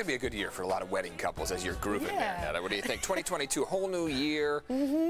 going to be a good year for a lot of wedding couples as you're grooving there, Netta. What do you think? 2022, a whole new year,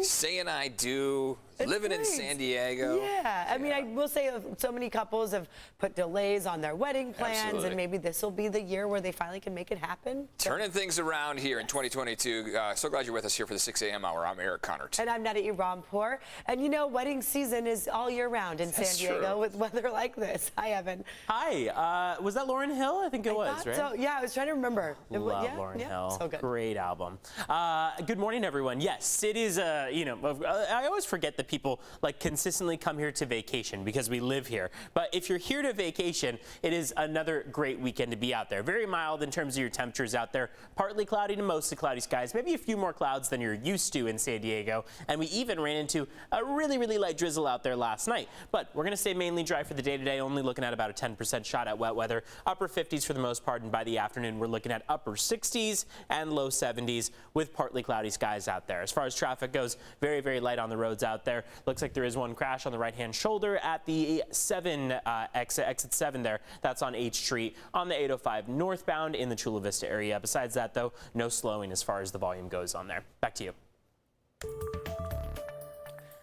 saying I do, living in San Diego. Yeah, I mean, I will say so many couples have put delays on their wedding plans, and maybe this will be the year where they finally can make it happen. Turning things around here in 2022. So glad you're with us here for the 6 a.m. hour. I'm Eric Connert. And I'm Netta Irampour. And you know, wedding season is all year round in San Diego with weather like this. Hi, Evan. Hi. Was that Lauryn Hill? I think it was, right? So, yeah, I was trying to remember. Love Lauryn Hill. So good. Great album. Good morning, everyone. Yes, it is, you know, I always forget that people like consistently come here to vacation because we live here. But if you're here to vacation, it is another great weekend to be out there. Very mild in terms of your temperatures out there. Partly cloudy to mostly cloudy skies. Maybe a few more clouds than you're used to in San Diego. And we even ran into a really, really light drizzle out there last night. But we're going to stay mainly dry for the day today, only looking at about a 10% shot at wet weather. Upper 50s for the most part, and by the afternoon, we're looking at upper 60s and low 70s with partly cloudy skies out there. As far as traffic goes, very, very light on the roads out there. Looks like there is one crash on the right-hand shoulder at the exit 7 there. That's on H Street on the 805 northbound in the Chula Vista area. Besides that, though, no slowing as far as the volume goes on there. Back to you.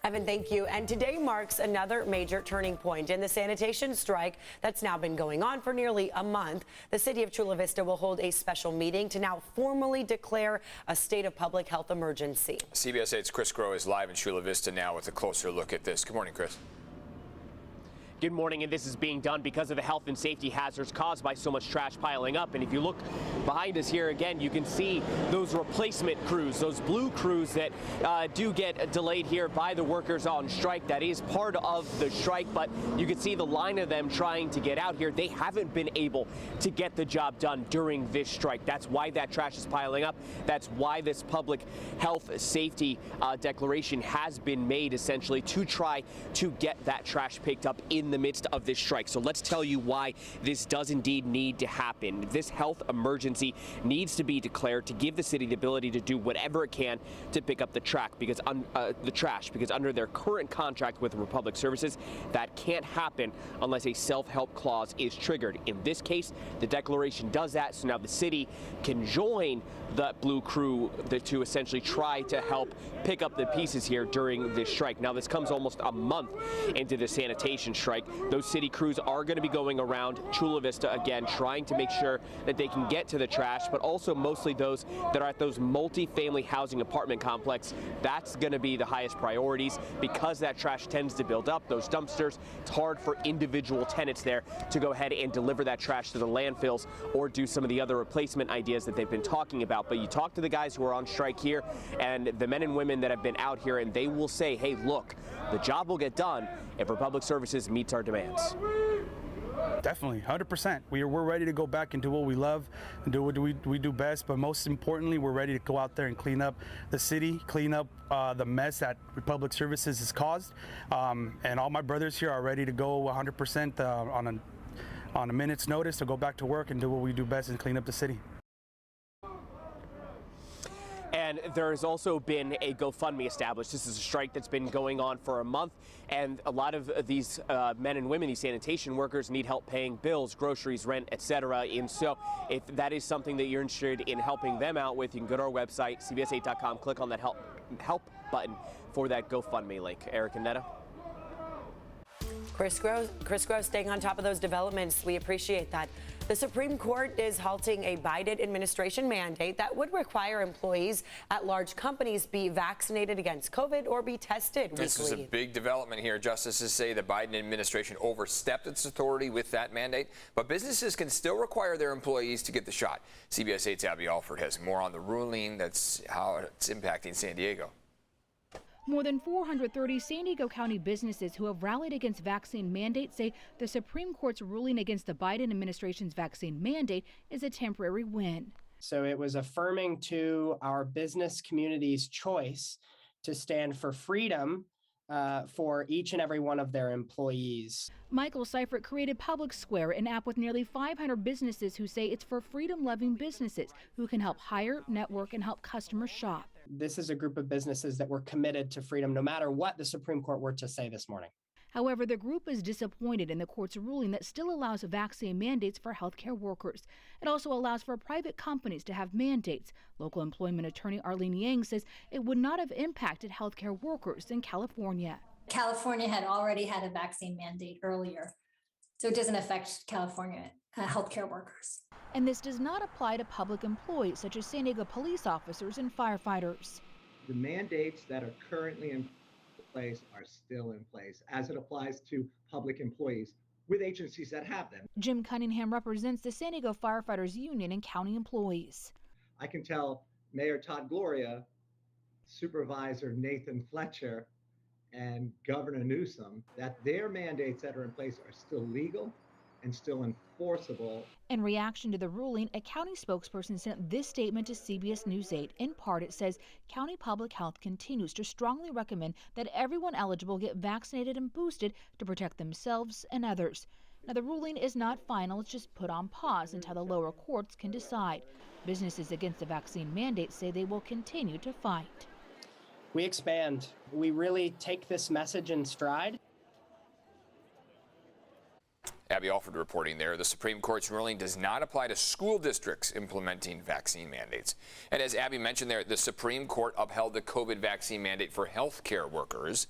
Evan, thank you. And today marks another major turning point in the sanitation strike that's now been going on for nearly a month. The city of Chula Vista will hold a special meeting to now formally declare a state of public health emergency. CBS 8's Chris Groh is live in Chula Vista now with a closer look at this. Good morning, Chris. Good morning, and this is being done because of the health and safety hazards caused by so much trash piling up. And if you look behind us here again, you can see those replacement crews, those blue crews that do get delayed here by the workers on strike. That is part of the strike, but you can see the line of them trying to get out here. They haven't been able to get the job done during this strike. That's why that trash is piling up. That's why this public health safety declaration has been made, essentially, to try to get that trash picked up in the midst of this strike. So let's tell you why this does indeed need to happen. This health emergency needs to be declared to give the city the ability to do whatever it can to pick up the trash because under their current contract with Republic Services, that can't happen unless a self-help clause is triggered. In this case, the declaration does that, so now the city can join the blue crew to essentially try to help pick up the pieces here during this strike. Now, this comes almost a month into the sanitation strike. Those city crews are going to be going around Chula Vista again, trying to make sure that they can get to the trash, but also mostly those that are at those multi-family housing apartment complex. That's going to be the highest priorities because that trash tends to build up, those dumpsters. It's hard for individual tenants there to go ahead and deliver that trash to the landfills or do some of the other replacement ideas that they've been talking about. But you talk to the guys who are on strike here and the men and women that have been out here, and they will say, hey, look, the job will get done if Republic Services meets our demands. Definitely, 100%. We're ready to go back and do what we love and do what we do best. But most importantly, we're ready to go out there and clean up the city, clean up the mess that Republic Services has caused. And all my brothers here are ready to go 100% on a minute's notice to go back to work and do what we do best and clean up the city. And there has also been a GoFundMe established. This is a strike that's been going on for a month, and a lot of these men and women, these sanitation workers, need help paying bills, groceries, rent, etc. And so if that is something that you're interested in helping them out with, you can go to our website, cbs8.com, click on that help button for that GoFundMe link. Eric and Netta. Chris Groh staying on top of those developments. We appreciate that. The Supreme Court is halting a Biden administration mandate that would require employees at large companies be vaccinated against COVID or be tested weekly. This is a big development here. Justices say the Biden administration overstepped its authority with that mandate, but businesses can still require their employees to get the shot. CBS 8's Abby Alford has more on the ruling. That's how it's impacting San Diego. More than 430 San Diego County businesses who have rallied against vaccine mandates say the Supreme Court's ruling against the Biden administration's vaccine mandate is a temporary win. So it was affirming to our business community's choice to stand for freedom for each and every one of their employees. Michael Seifert created Public Square, an app with nearly 500 businesses who say it's for freedom-loving businesses who can help hire, network, and help customers shop. This is a group of businesses that were committed to freedom no matter what the Supreme Court were to say this morning. However, the group is disappointed in the court's ruling that still allows vaccine mandates for healthcare workers. It also allows for private companies to have mandates. Local employment attorney Arlene Yang says it would not have impacted healthcare workers in California. California had already had a vaccine mandate earlier, so it doesn't affect California healthcare workers. And this does not apply to public employees such as San Diego police officers and firefighters. The mandates that are currently in place are still in place as it applies to public employees with agencies that have them. Jim Cunningham represents the San Diego Firefighters Union and county employees. I can tell Mayor Todd Gloria, Supervisor Nathan Fletcher, and Governor Newsom that their mandates that are in place are still legal and still enforceable. In reaction to the ruling, a county spokesperson sent this statement to CBS News 8. In part, it says county public health continues to strongly recommend that everyone eligible get vaccinated and boosted to protect themselves and others. Now, the ruling is not final. It's just put on pause until the lower courts can decide. Businesses against the vaccine mandate say they will continue to fight. We expand. We really take this message in stride. Abby Alford reporting there. The Supreme Court's ruling does not apply to school districts implementing vaccine mandates. And as Abby mentioned there, the Supreme Court upheld the COVID vaccine mandate for healthcare workers.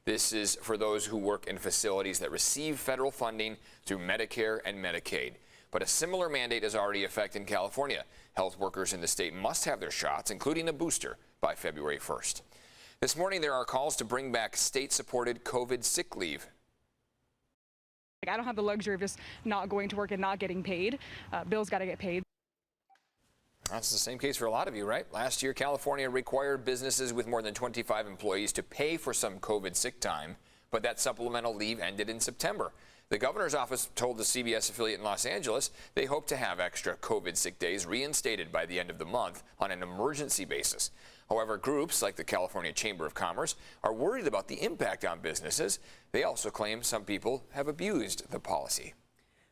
This is for those who work in facilities that receive federal funding through Medicare and Medicaid. But a similar mandate is already in effect in California. Health workers in the state must have their shots, including a booster, by February 1st. This morning, there are calls to bring back state-supported COVID sick leave. I don't have the luxury of just not going to work and not getting paid. Bills got to get paid. That's the same case for a lot of you, right? Last year, California required businesses with more than 25 employees to pay for some COVID sick time, but that supplemental leave ended in September. The governor's office told the CBS affiliate in Los Angeles they hope to have extra COVID sick days reinstated by the end of the month on an emergency basis. However, groups like the California Chamber of Commerce are worried about the impact on businesses. They also claim some people have abused the policy.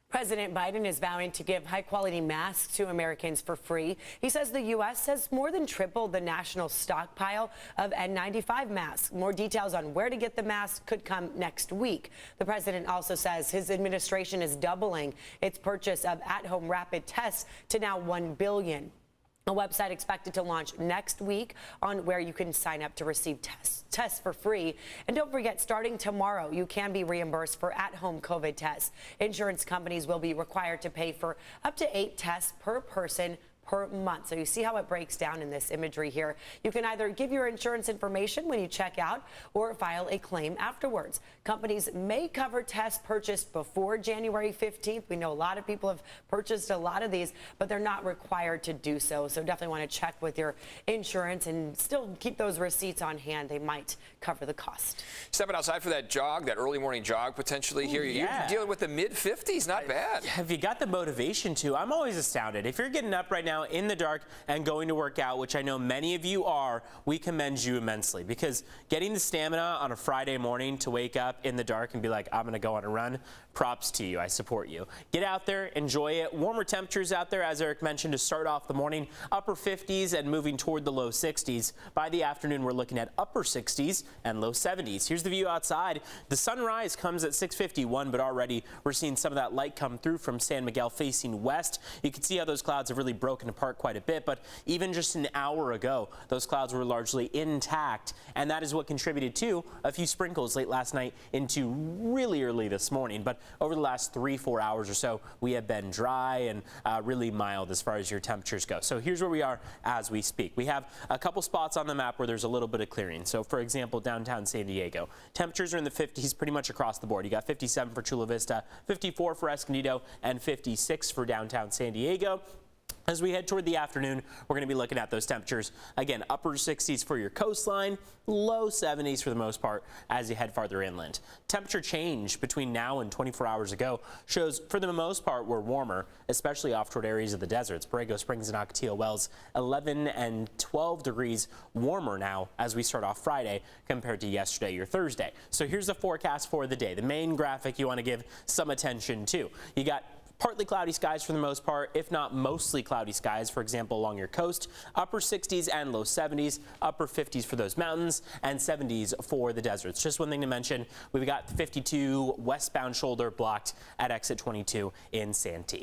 President Biden is vowing to give high-quality masks to Americans for free. He says the U.S. has more than tripled the national stockpile of N95 masks. More details on where to get the masks could come next week. The president also says his administration is doubling its purchase of at-home rapid tests to now $1 billion. A website expected to launch next week on where you can sign up to receive tests for free. And don't forget, starting tomorrow, you can be reimbursed for at-home COVID tests. Insurance companies will be required to pay for up to 8 tests per person per month. So you see how it breaks down in this imagery here. You can either give your insurance information when you check out or file a claim afterwards. Companies may cover tests purchased before January 15th. We know a lot of people have purchased a lot of these, but they're not required to do so. So definitely want to check with your insurance and still keep those receipts on hand. They might cover the cost. Stepping outside for that jog, that early morning jog potentially here. Yeah. You're dealing with the mid-50s, not bad. Have you got the motivation to? I'm always astounded. If you're getting up right now in the dark and going to work out, which I know many of you are, we commend you immensely, because getting the stamina on a Friday morning to wake up in the dark and be like, I'm going to go on a run, props to you. I support you. Get out there, enjoy it. Warmer temperatures out there, as Eric mentioned, to start off the morning, upper 50s and moving toward the low 60s. By the afternoon, we're looking at upper 60s and low 70s. Here's the view outside. The sunrise comes at 6:51, but already we're seeing some of that light come through from San Miguel facing west. You can see how those clouds have really broken apart quite a bit, but even just an hour ago, those clouds were largely intact, and that is what contributed to a few sprinkles late last night into really early this morning. But over the last 3-4 hours or so, we have been dry and really mild as far as your temperatures go. So here's where we are as we speak. We have a couple spots on the map where there's a little bit of clearing. So for example, downtown San Diego, temperatures are in the 50s pretty much across the board. You got 57 for Chula Vista, 54 for Escondido, and 56 for downtown San Diego. As we head toward the afternoon, we're going to be looking at those temperatures. Again, upper 60s for your coastline, low 70s for the most part as you head farther inland. Temperature change between now and 24 hours ago shows for the most part we're warmer, especially off toward areas of the deserts. Borrego Springs and Ocotillo Wells, 11 and 12 degrees warmer now as we start off Friday compared to yesterday or Thursday. So here's the forecast for the day. The main graphic you want to give some attention to. You got Partly cloudy skies for the most part, if not mostly cloudy skies, for example, along your coast. Upper 60s and low 70s, upper 50s for those mountains, and 70s for the deserts. Just one thing to mention, we've got 52 westbound shoulder blocked at exit 22 in Santee.